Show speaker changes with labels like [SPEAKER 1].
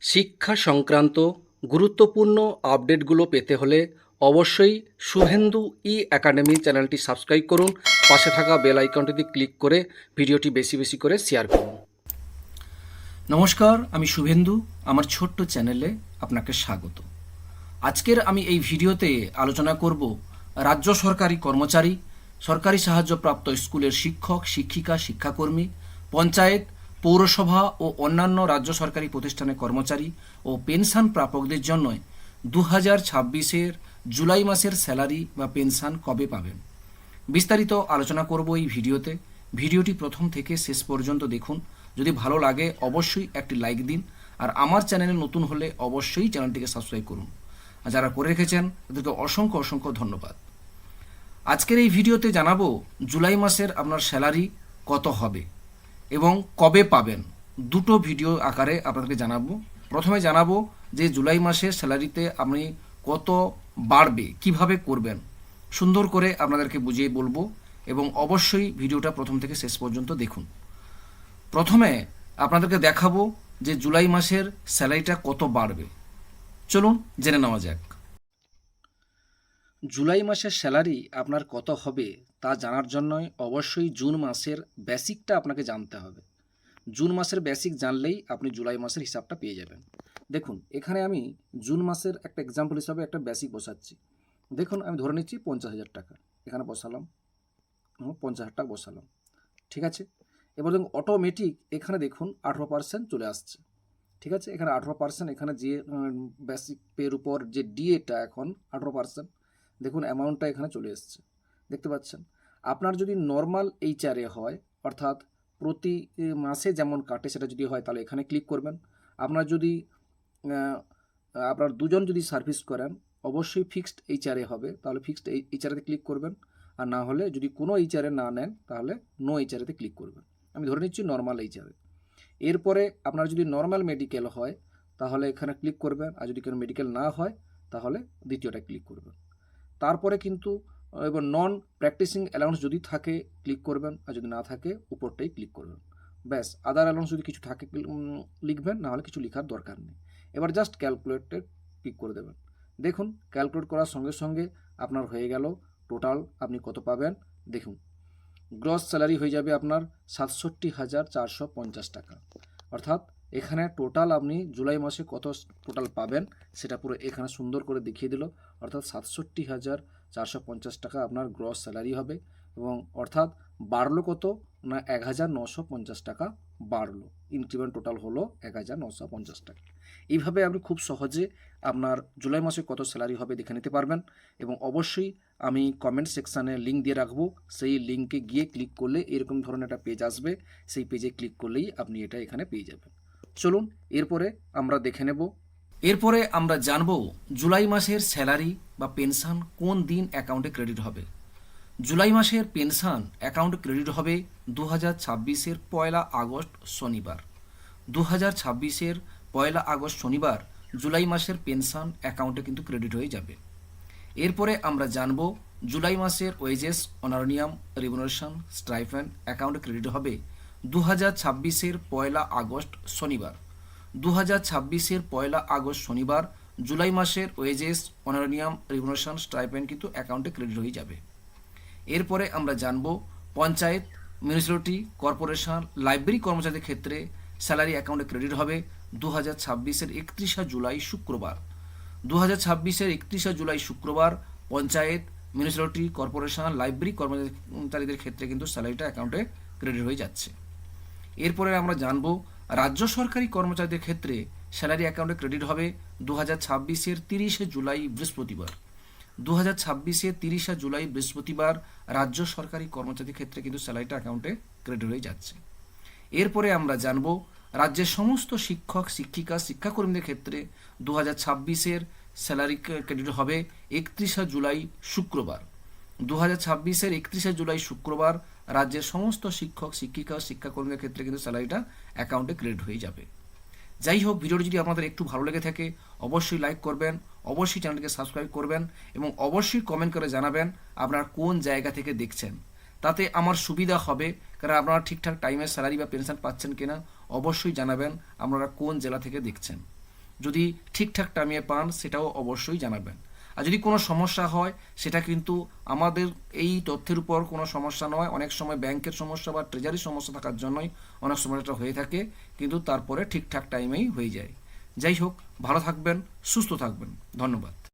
[SPEAKER 1] শিক্ষা সংক্রান্ত গুরুত্বপূর্ণ আপডেটগুলো পেতে হলে অবশ্যই শুভেন্দু ই একাডেমি চ্যানেলটি সাবস্ক্রাইব করুন। পাশে থাকা বেল আইকনটিতে ক্লিক করে ভিডিওটি বেশি বেশি করে শেয়ার করুন। নমস্কার, আমি শুভেন্দু। আমার ছোট্ট চ্যানেলে আপনাকে স্বাগত। আজকের আমি এই ভিডিওতে আলোচনা করব রাজ্য সরকারি কর্মচারী, সরকারি সাহায্যপ্রাপ্ত স্কুলের শিক্ষক, শিক্ষিকা, শিক্ষাকর্মী, পঞ্চায়েত, পৌরসভা ও অন্যান্য রাজ্য সরকারি প্রতিষ্ঠানের কর্মচারী ও পেনশন প্রাপকদের জন্য 2026-এর জুলাই মাসের স্যালারি বা পেনশন কবে পাবেন, বিস্তারিত আলোচনা করব এই ভিডিওতে। ভিডিওটি প্রথম থেকে শেষ পর্যন্ত দেখুন। যদি ভালো লাগে অবশ্যই একটি লাইক দিন, আর আমার চ্যানেলে নতুন হলে অবশ্যই চ্যানেলটিকে সাবস্ক্রাইব করুন। আর যারা করে রেখেছেন তাদেরকে অসংখ্য অসংখ্য ধন্যবাদ। আজকের এই ভিডিওতে জানাবো জুলাই মাসের আপনার স্যালারি কত হবে এবং কবে পাবেন। দুটো ভিডিও আকারে আপনাদেরকে জানাবো। প্রথমে জানাবো যে জুলাই মাসের স্যালারিতে আপনি কত বাড়বে, কিভাবে করবেন, সুন্দর করে আপনাদেরকে বুঝিয়ে বলবো এবং অবশ্যই ভিডিওটা প্রথম থেকে শেষ পর্যন্ত দেখুন। প্রথমে আপনাদেরকে দেখাবো যে জুলাই মাসের স্যালারিটা কত বাড়বে। চলুন জেনে নেওয়া যাক। জুলাই মাসের স্যালারি আপনার কত হবে তা জানার জন্য অবশ্যই জুন মাসের বেসিকটা আপনাকে জানতে হবে। জুন মাসের বেসিক জানলেই আপনি জুলাই মাসের হিসাবটা পেয়ে যাবেন। দেখুন, এখানে আমি জুন মাসের একটা এক্সাম্পল হিসাবে একটা বেসিক বসাচ্ছি। দেখুন, আমি ধরে নিচ্ছি 50,000 টাকা এখানে বসালাম, 50,000 টাকা বসালাম, ঠিক আছে। এবার দেখুন অটোমেটিক এখানে দেখুন 18% চলে আসছে, ঠিক আছে। এখানে 18%, এখানে যে বেসিক পের উপর যে ডিএটা এখন 18%, দেখুন অ্যামাউন্টটা এখানে চলে এসছে, দেখতে পাচ্ছেন। আপনার যদি নর্মাল এইচআরএ হয়, অর্থাৎ প্রতি মাসে যেমন কাটে সেটা যদি হয় তাহলে এখানে ক্লিক করবেন। আপনার যদি আপনার দুজন যদি সার্ভিস করেন অবশ্যই ফিক্সড এইচআরএ হবে, তাহলে ফিক্সড এইচআরএতে ক্লিক করবেন। আর না হলে যদি কোনো এইচআরএ না নেন তাহলে নো এইচআরএতে ক্লিক করবেন। আমি ধরে নিচ্ছি নর্মাল এইচআরএ। এরপরে আপনার যদি নর্মাল মেডিকেল হয় তাহলে এখানে ক্লিক করবেন, আর যদি কোনো মেডিকেল না হয় তাহলে দ্বিতীয়টা ক্লিক করবেন। তারপরে কিন্তু এবার নন প্র্যাকটিসিং অ্যালাউন্স যদি থাকে ক্লিক করবেন, আর যদি না থাকে উপরটাই ক্লিক করবেন। ব্যাস, আদার অ্যালাউন্স যদি কিছু থাকে লিখবেন, না হলে কিছু লেখার দরকার নেই। এবার জাস্ট ক্যালকুলেটে ক্লিক করে দেবেন। দেখুন ক্যালকুলেট করার সঙ্গে সঙ্গে আপনার হয়ে গেল টোটাল আপনি কত পাবেন। দেখুন গ্রস স্যালারি হয়ে যাবে আপনার 67,450 টাকা। অর্থাৎ এখানে টোটাল আপনি জুলাই মাসে কত টোটাল পাবেন সেটা পুরো এখানে সুন্দর করে দেখিয়ে দিল। অর্থাৎ 67,450 টাকা আপনার গ্রস স্যালারি হবে, এবং অর্থাৎ বাড়লো কত না 1,950 টাকা বাড়লো। ইনক্রিমেন্ট টোটাল হলো 1,950 টাকা। এইভাবে আপনি খুব সহজে আপনার জুলাই মাসে কত স্যালারি হবে দেখে নিতে পারবেন। এবং অবশ্যই আমি কমেন্ট সেকশানে লিঙ্ক দিয়ে রাখবো, সেই লিঙ্কে গিয়ে ক্লিক করলে এরকম ধরনের একটা পেজ আসবে, সেই পেজে ক্লিক করলেই আপনি এটা এখানে পেয়ে যাবেন। চলুন এরপরে আমরা দেখে নেব। এরপরে আমরা জানবো জুলাই মাসের স্যালারি বা পেনশন কোন দিন অ্যাকাউন্টে ক্রেডিট হবে। জুলাই মাসের পেনশন অ্যাকাউন্টে ক্রেডিট হবে 2026-এর 1 আগস্ট শনিবার। 2026-এর 1 আগস্ট শনিবার জুলাই মাসের পেনশন অ্যাকাউন্টে কিন্তু ক্রেডিট হয়ে যাবে। এরপরে আমরা জানব জুলাই মাসের ওয়েজেস, অনারনিয়াম, রেমুনারেশন, স্টাইপেন্ড অ্যাকাউন্টে ক্রেডিট হবে 2026-এর 1 আগস্ট শনিবার। 2026-এর 1 আগস্ট শনিবার জুলাই মাসের ওয়েজেস, অনারনিয়াম, রেমুনারেশন, স্টাইপেন্ড কিন্তু অ্যাকাউন্টে ক্রেডিট হয়ে যাবে। এরপরে আমরা জানব পঞ্চায়েত, মিউনিসিপ্যালিটি, কর্পোরেশন, লাইব্রেরি কর্মচারীদের ক্ষেত্রে স্যালারি অ্যাকাউন্টে ক্রেডিট হবে 2026-এর 31 জুলাই শুক্রবার। 2026-এর 31 জুলাই শুক্রবার পঞ্চায়েত, মিউনিসিপ্যালিটি, কর্পোরেশন, লাইব্রেরি কর্মচারীদের ক্ষেত্রে কিন্তু স্যালারিটা অ্যাকাউন্টে ক্রেডিট হয়ে যাচ্ছে। এরপরে আমরা জানব রাজ্য সরকারি কর্মচারীদের ক্ষেত্রে স্যালারি অ্যাকাউন্টে ক্রেডিট হবে 2026-এর 30 জুলাই বৃহস্পতিবার। 2026-এর 30 জুলাই বৃহস্পতিবার রাজ্য সরকারি কর্মচারীদের ক্ষেত্রে কিন্তু স্যালারিটা অ্যাকাউন্টে ক্রেডিট হয়ে যাচ্ছে। এরপরে আমরা জানব রাজ্যের সমস্ত শিক্ষক, শিক্ষিকা, শিক্ষাকর্মীদের ক্ষেত্রে 2026-এর স্যালারি ক্রেডিট হবে 31 জুলাই শুক্রবার। 2026-এর 31 জুলাই শুক্রবার রাজ্যের সমস্ত শিক্ষক, শিক্ষিকা, শিক্ষাকর্মীদের ক্ষেত্রে কিন্তু স্যালারিটা অ্যাকাউন্টে ক্রেডিট হয়ে যাবে। যাই হোক, ভিডিওটি যদি আপনাদের একটু ভালো লেগে থাকে অবশ্যই লাইক করবেন, অবশ্যই চ্যানেলটিকে সাবস্ক্রাইব করবেন এবং অবশ্যই কমেন্ট করে জানাবেন আপনারা কোন জায়গা থেকে দেখছেন। তাতে আমার সুবিধা হবে, কারণ আপনারা ঠিকঠাক টাইমে স্যালারি বা পেনশন পাচ্ছেন কিনা অবশ্যই জানাবেন আপনারা কোন জেলা থেকে দেখছেন। যদি ঠিকঠাক টাইমে পান সেটাও অবশ্যই জানাবেন। আর যদি কোনো সমস্যা হয় সেটা কিন্তু আমাদের এই তথ্যের উপর কোনো সমস্যা নয়, অনেক সময় ব্যাংকের সমস্যা বা ট্রেজারির সমস্যা থাকার জন্যই অনেক সময় এটা হয়ে থাকে, কিন্তু তারপরে ঠিকঠাক টাইমেই হয়ে যায়। যাই হোক, ভালো থাকবেন, সুস্থ থাকবেন, ধন্যবাদ।